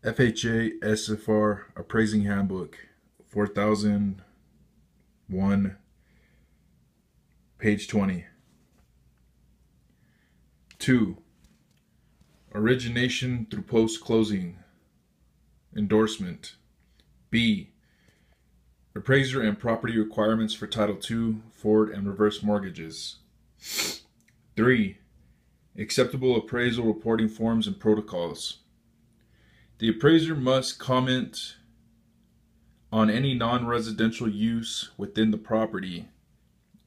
FHA SFR Appraising Handbook, 4001, page 20. 2. Origination through post-closing endorsement. B. Appraiser and property requirements for Title II, forward and reverse mortgages. 3. Acceptable appraisal reporting forms and protocols. The appraiser must comment on any non-residential use within the property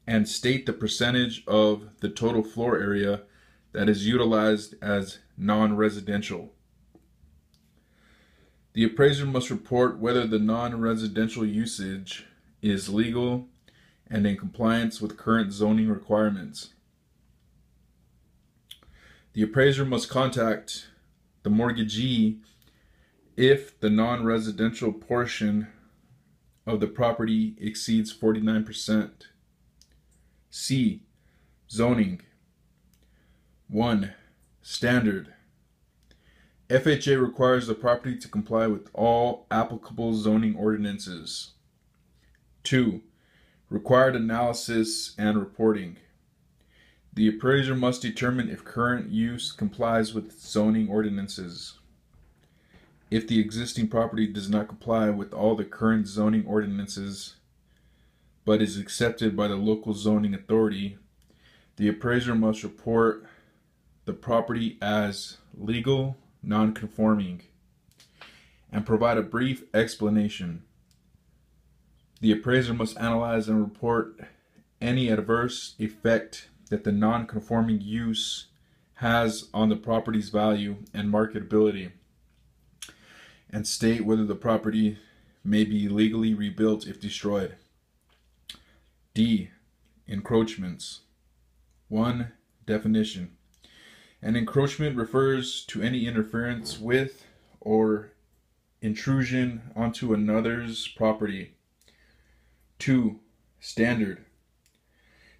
and state the percentage of the total floor area that is utilized as non-residential. The appraiser must report whether the non-residential usage is legal and in compliance with current zoning requirements. The appraiser must contact the mortgagee if the non-residential portion of the property exceeds 49%. C. Zoning. 1. Standard. FHA requires the property to comply with all applicable zoning ordinances. 2. Required analysis and reporting. The appraiser must determine if current use complies with zoning ordinances. If the existing property does not comply with all the current zoning ordinances, but is accepted by the local zoning authority, the appraiser must report the property as legal non-conforming and provide a brief explanation. The appraiser must analyze and report any adverse effect that the non-conforming use has on the property's value and marketability, and state whether the property may be legally rebuilt if destroyed. D. Encroachments. 1. Definition. An encroachment refers to any interference with or intrusion onto another's property. 2. Standard.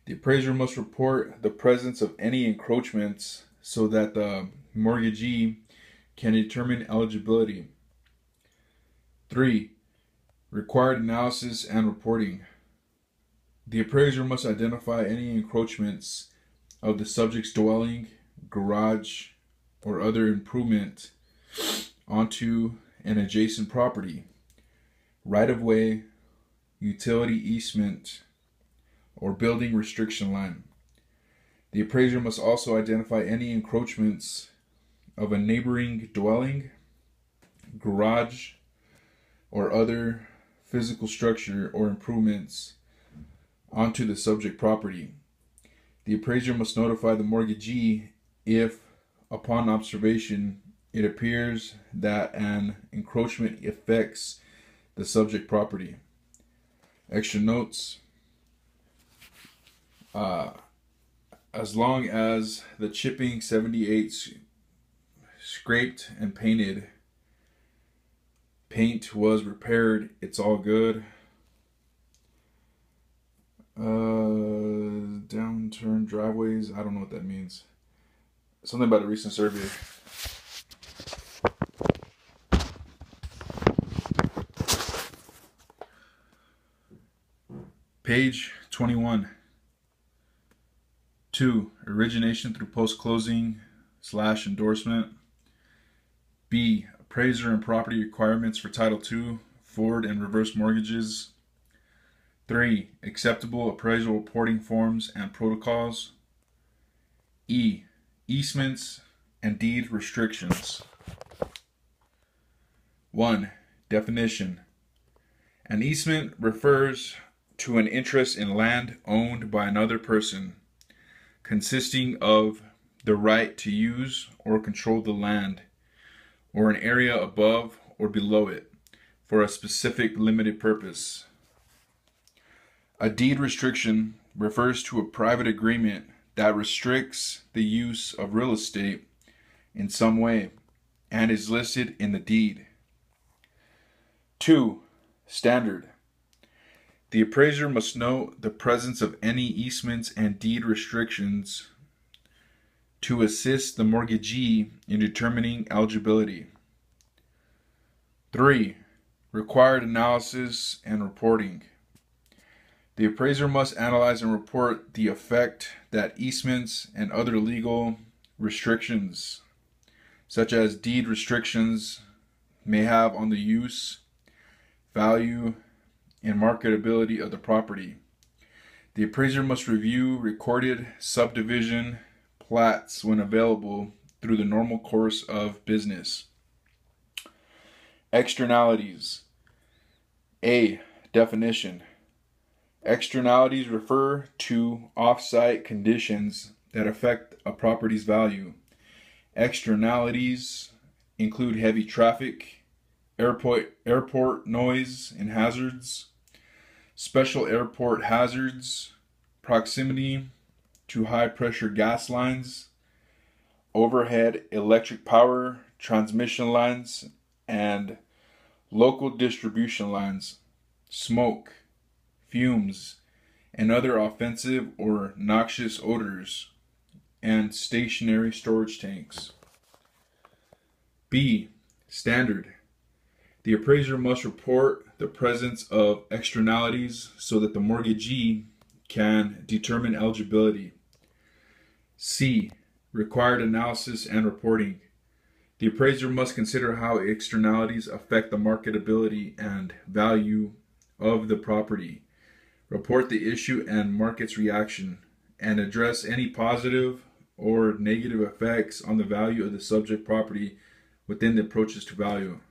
The appraiser must report the presence of any encroachments so that the mortgagee can determine eligibility. 3. Required analysis and reporting. The appraiser must identify any encroachments of the subject's dwelling, garage, or other improvement onto an adjacent property, right-of-way, utility easement, or building restriction line. The appraiser must also identify any encroachments of a neighboring dwelling, garage, or other physical structure or improvements onto the subject property. The appraiser must notify the mortgagee if, upon observation, it appears that an encroachment affects the subject property. Extra notes. As long as the chipping 78 scraped and paint was repaired, it's all good. Downturn driveways, I don't know what that means. Something about a recent survey. Page 21. 2. Origination through post-closing / endorsement. B. Appraiser and property requirements for Title II, forward and reverse mortgages. 3. Acceptable appraisal reporting forms and protocols. E. Easements and deed restrictions. 1. Definition. An easement refers to an interest in land owned by another person, consisting of the right to use or control the land, or an area above or below it, for a specific limited purpose. A deed restriction refers to a private agreement that restricts the use of real estate in some way and is listed in the deed. 2. Standard. The appraiser must note the presence of any easements and deed restrictions to assist the mortgagee in determining eligibility. 3. Required analysis and reporting. The appraiser must analyze and report the effect that easements and other legal restrictions, such as deed restrictions, may have on the use, value, and marketability of the property. The appraiser must review recorded subdivision plats when available through the normal course of business. Externalities. A. Definition. Externalities refer to off-site conditions that affect a property's value. Externalities include heavy traffic, airport noise and hazards, special airport hazards, proximity to high-pressure gas lines, overhead electric power transmission lines, and local distribution lines, smoke, fumes, and other offensive or noxious odors, and stationary storage tanks. B. Standard. The appraiser must report the presence of externalities so that the mortgagee can determine eligibility. C. Required analysis and reporting. The appraiser must consider how externalities affect the marketability and value of the property, report the issue and market's reaction, and address any positive or negative effects on the value of the subject property within the approaches to value.